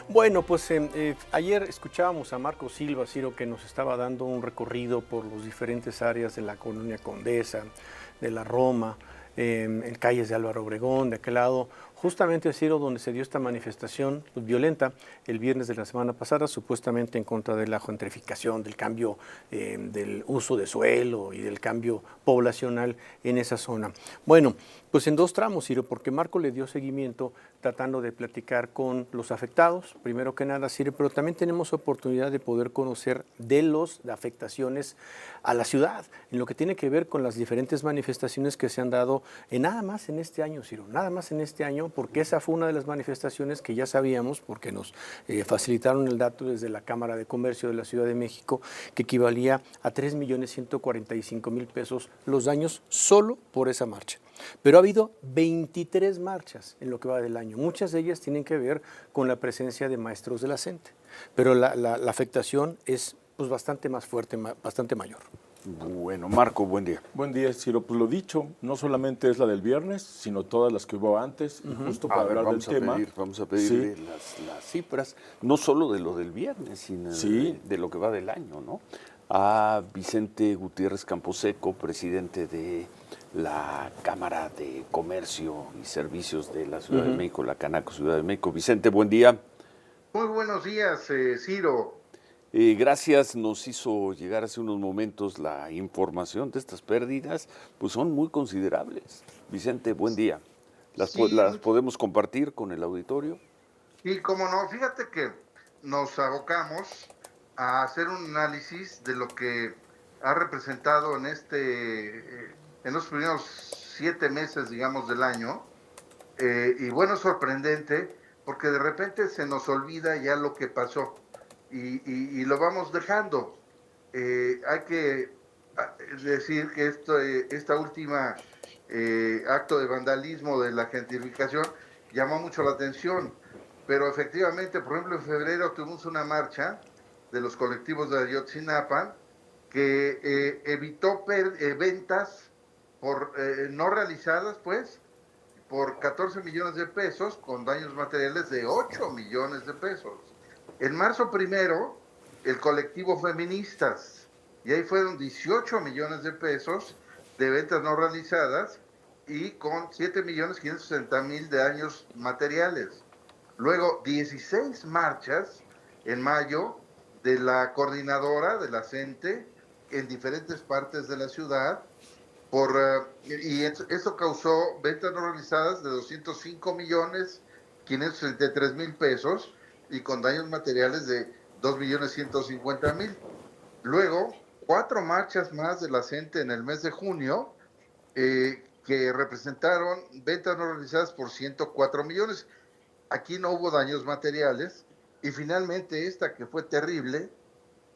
Bueno, pues ayer escuchábamos a Marco Silva, Ciro, que nos estaba dando un recorrido por las diferentes áreas de la Colonia Condesa, de la Roma, en calles de Álvaro Obregón, de aquel lado, justamente, Ciro, donde se dio esta manifestación pues, violenta el viernes de la semana pasada, supuestamente en contra de la gentrificación, del cambio del uso de suelo y del cambio poblacional en esa zona. Bueno, pues en dos tramos, Ciro, porque Marco le dio seguimiento tratando de platicar con los afectados, primero que nada, Ciro, pero también tenemos oportunidad de poder conocer de las afectaciones a la ciudad, en lo que tiene que ver con las diferentes manifestaciones que se han dado nada más en este año, Ciro, nada más en este año, porque esa fue una de las manifestaciones que ya sabíamos, porque nos facilitaron el dato desde la Cámara de Comercio de la Ciudad de México, que equivalía a 3.145.000 pesos los daños solo por esa marcha. Pero ha habido 23 marchas en lo que va del año. Muchas de ellas tienen que ver con la presencia de maestros de la CENTE, pero la afectación es pues, bastante más fuerte, bastante mayor. Bueno, Marco, buen día. Buen día, Ciro. Pues lo dicho, no solamente es la del viernes, sino todas las que hubo antes, y justo para hablar del tema. Vamos a pedir Sí. las cifras, no solo de lo del viernes, sino Sí. de lo que va del año, ¿no? A Vicente Gutiérrez Camposeco, presidente de la Cámara de Comercio y Servicios de la Ciudad de México, la Canaco Ciudad de México. Vicente, buen día. Muy buenos días, Ciro. Gracias, nos hizo llegar hace unos momentos la información de estas pérdidas, pues son muy considerables. Vicente, buen día. ¿Las podemos compartir con el auditorio? Y como no, fíjate que nos abocamos a hacer un análisis de lo que ha representado en los primeros 7 meses, digamos, del año. Y bueno, es sorprendente porque de repente se nos olvida ya lo que pasó y lo vamos dejando. Hay que decir que esta última acto de vandalismo de la gentrificación llamó mucho la atención, pero efectivamente, por ejemplo, en febrero tuvimos una marcha de los colectivos de Ayotzinapa que evitó ventas no realizadas, pues, por 14 millones de pesos, con daños materiales de 8 millones de pesos. En marzo primero, el colectivo Feministas, y ahí fueron 18 millones de pesos de ventas no realizadas y con 7.560.000 de daños materiales. Luego, 16 marchas en mayo de la coordinadora de la CENTE en diferentes partes de la ciudad, y eso causó ventas no realizadas de 205.533.000 pesos y con daños materiales de 2.150.000. Luego, 4 marchas más de la CENTE en el mes de junio que representaron ventas no realizadas por 104 millones. Aquí no hubo daños materiales. Y finalmente esta que fue terrible,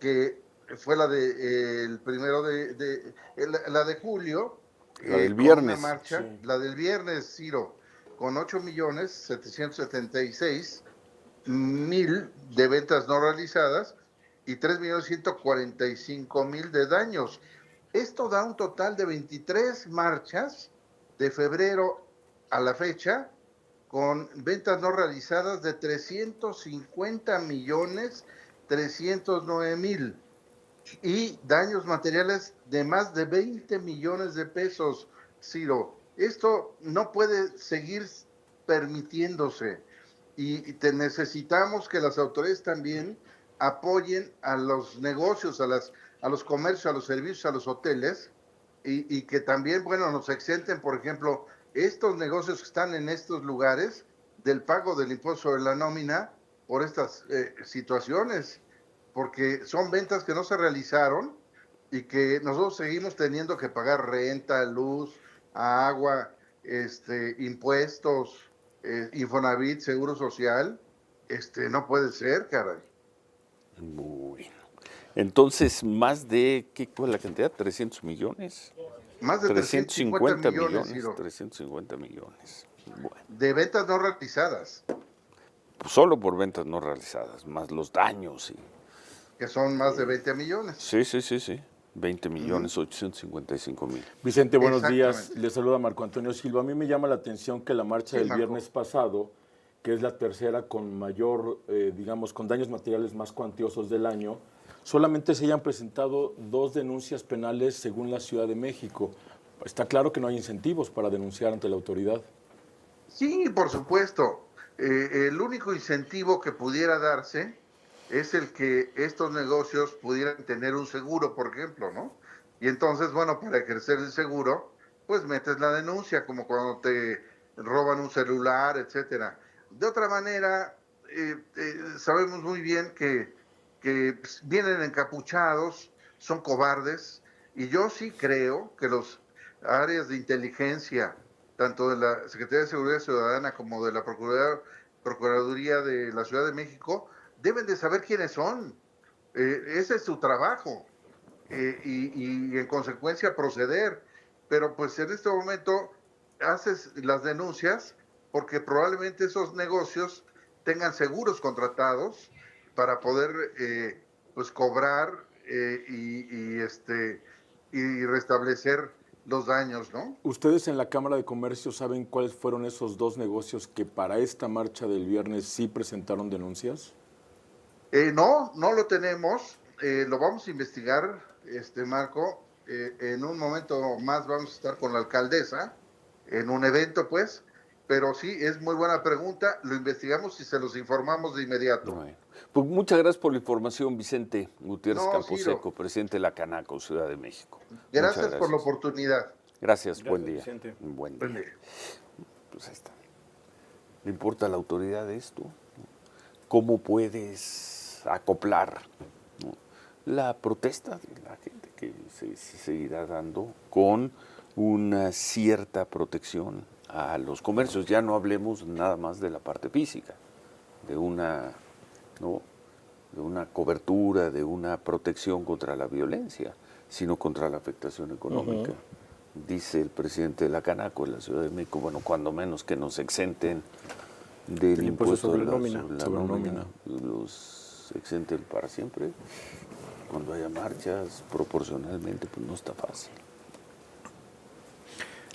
que fue la de el primero la de julio, La del viernes. una marcha, sí. La del viernes, Ciro, con 8.776.000 de ventas no realizadas y 3.145.000 de daños. Esto da un total de 23 marchas de febrero a la fecha, con ventas no realizadas de 350.309.000 y daños materiales de más de 20 millones de pesos, Ciro. Esto no puede seguir permitiéndose y necesitamos que las autoridades también apoyen a los negocios, a los comercios, a los servicios, a los hoteles y que también, bueno, nos exenten, por ejemplo, estos negocios que están en estos lugares del pago del impuesto sobre la nómina por estas situaciones, porque son ventas que no se realizaron y que nosotros seguimos teniendo que pagar renta, luz, agua, impuestos, Infonavit, Seguro Social. No puede ser, caray. Bueno. Entonces, ¿qué fue la cantidad? ¿300 millones? Más de 350 millones, 350 millones. Bueno. De ventas no realizadas. Pues solo por ventas no realizadas, más los daños. Que son más de 20 millones. Sí. 20.855.000. Vicente, buenos días. Le saluda Marco Antonio Silva. A mí me llama la atención que la marcha del viernes pasado, que es la tercera con mayor, digamos, con daños materiales más cuantiosos del año, solamente se hayan presentado 2 denuncias penales según la Ciudad de México. Está claro que no hay incentivos para denunciar ante la autoridad. Sí, por supuesto. El único incentivo que pudiera darse es el que estos negocios pudieran tener un seguro, por ejemplo, ¿no? Y entonces, bueno, para ejercer el seguro, pues metes la denuncia, como cuando te roban un celular, etcétera. De otra manera, sabemos muy bien que pues, vienen encapuchados, son cobardes, y yo sí creo que los áreas de inteligencia, tanto de la Secretaría de Seguridad Ciudadana como de la Procuraduría de la Ciudad de México, deben de saber quiénes son. Ese es su trabajo y en consecuencia proceder. Pero pues en este momento haces las denuncias porque probablemente esos negocios tengan seguros contratados para poder pues cobrar y restablecer los daños, ¿no? ¿Ustedes en la Cámara de Comercio saben cuáles fueron esos 2 negocios que para esta marcha del viernes sí presentaron denuncias? No, no lo tenemos. Lo vamos a investigar, Marco. En un momento más vamos a estar con la alcaldesa en un evento, pues. Pero sí, es muy buena pregunta. Lo investigamos y se los informamos de inmediato. Bueno, pues muchas gracias por la información, Vicente Gutiérrez No, Camposeco, Ciro, presidente de la Canaco, Ciudad de México. gracias por la oportunidad. Gracias, buen día. Vicente. Buen Buen día. día. Pues ahí está. ¿Le importa a la autoridad esto? ¿Cómo puedes acoplar, ¿no?, la protesta de la gente que se seguirá dando con una cierta protección a los comercios? Ya no hablemos nada más de la parte física, de una, ¿no?, de una cobertura, de una protección contra la violencia, sino contra la afectación económica. Dice el presidente de la Canaco de la Ciudad de México, bueno, cuando menos que nos exenten del El impuesto impuesto sobre de nómina. sobre la Sobre nómina, los exenten para siempre. Cuando haya marchas, proporcionalmente, pues no está fácil.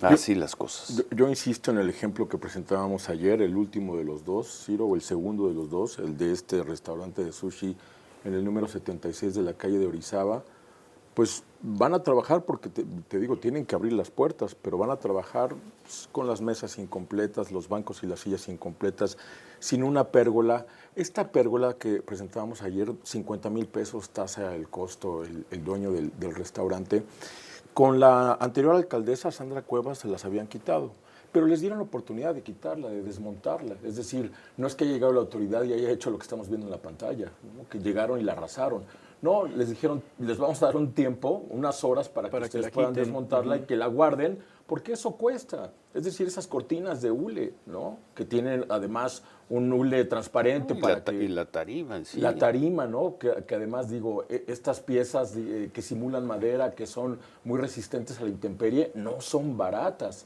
Así las cosas. Yo insisto en el ejemplo que presentábamos ayer, el último de los 2, Ciro, o el segundo de los 2, el de este restaurante de sushi en el número 76 de la calle de Orizaba. Pues van a trabajar porque, te digo, tienen que abrir las puertas, pero van a trabajar con las mesas incompletas, los bancos y las sillas incompletas, sin una pérgola. Esta pérgola que presentábamos ayer, 50,000 pesos tasa el costo, el dueño del restaurante. Con la anterior alcaldesa, Sandra Cuevas, se las habían quitado, pero les dieron la oportunidad de quitarla, de desmontarla. Es decir, no es que haya llegado la autoridad y haya hecho lo que estamos viendo en la pantalla, ¿no?, que llegaron y la arrasaron. No, les dijeron, les vamos a dar un tiempo, unas horas para que ustedes puedan desmontarla y que la guarden, porque eso cuesta. Es decir, esas cortinas de hule, ¿no?, que tienen además un hule transparente Y la tarima en sí. La tarima, ¿no?, que además, digo, estas piezas que simulan madera, que son muy resistentes a la intemperie, no son baratas.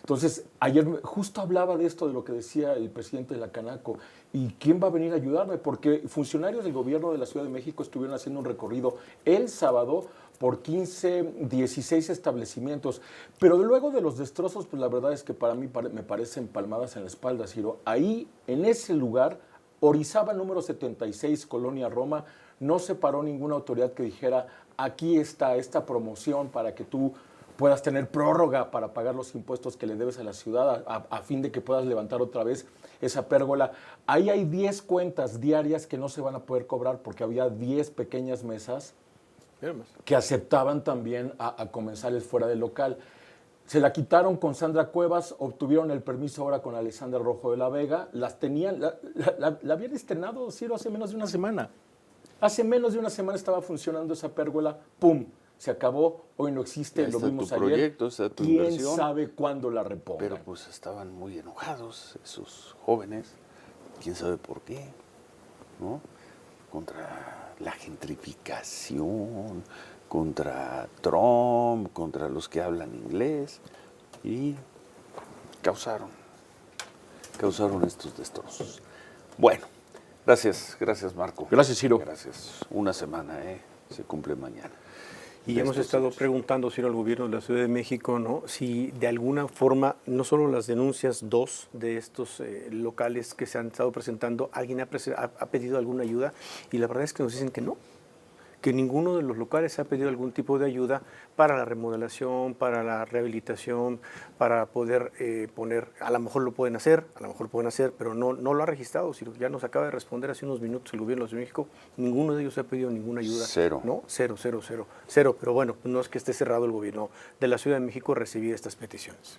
Entonces, ayer justo hablaba de esto, de lo que decía el presidente de la Canaco. ¿Y quién va a venir a ayudarme? Porque funcionarios del gobierno de la Ciudad de México estuvieron haciendo un recorrido el sábado por 15, 16 establecimientos. Pero luego de los destrozos, pues la verdad es que para mí me parecen palmadas en la espalda, Ciro. Ahí, en ese lugar, Orizaba número 76, Colonia Roma, no se paró ninguna autoridad que dijera, aquí está esta promoción para que tú puedas tener prórroga para pagar los impuestos que le debes a la ciudad a fin de que puedas levantar otra vez esa pérgola. Ahí hay 10 cuentas diarias que no se van a poder cobrar porque había 10 pequeñas mesas que aceptaban también a comensales fuera del local. Se la quitaron con Sandra Cuevas, obtuvieron el permiso ahora con Alessandra Rojo de la Vega, las tenían, la habían estrenado, Ciro, hace menos de una semana. Hace menos de una semana estaba funcionando esa pérgola, ¡pum!, se acabó, hoy no existe, lo vimos ayer. Proyecto, está tu ¿Quién inversión? sabe cuándo la repongan? Pero pues estaban muy enojados esos jóvenes, quién sabe por qué, ¿no? Contra la gentrificación, contra Trump, contra los que hablan inglés, y causaron estos destrozos. Bueno, gracias Marco. Gracias, Ciro. Gracias. Una semana, se cumple mañana. Y hemos estado preguntando, Ciro, al gobierno de la Ciudad de México, ¿no?, si de alguna forma, no solo las denuncias, dos de estos locales que se han estado presentando, alguien ha pedido alguna ayuda, y la verdad es que nos dicen que no, que ninguno de los locales ha pedido algún tipo de ayuda para la remodelación, para la rehabilitación, para poder poner, a lo mejor lo pueden hacer, pero no lo ha registrado. Si ya nos acaba de responder hace unos minutos el gobierno de México, ninguno de ellos ha pedido ninguna ayuda. Cero. ¿No? Cero. Pero bueno, no es que esté cerrado el gobierno de la Ciudad de México a recibir estas peticiones.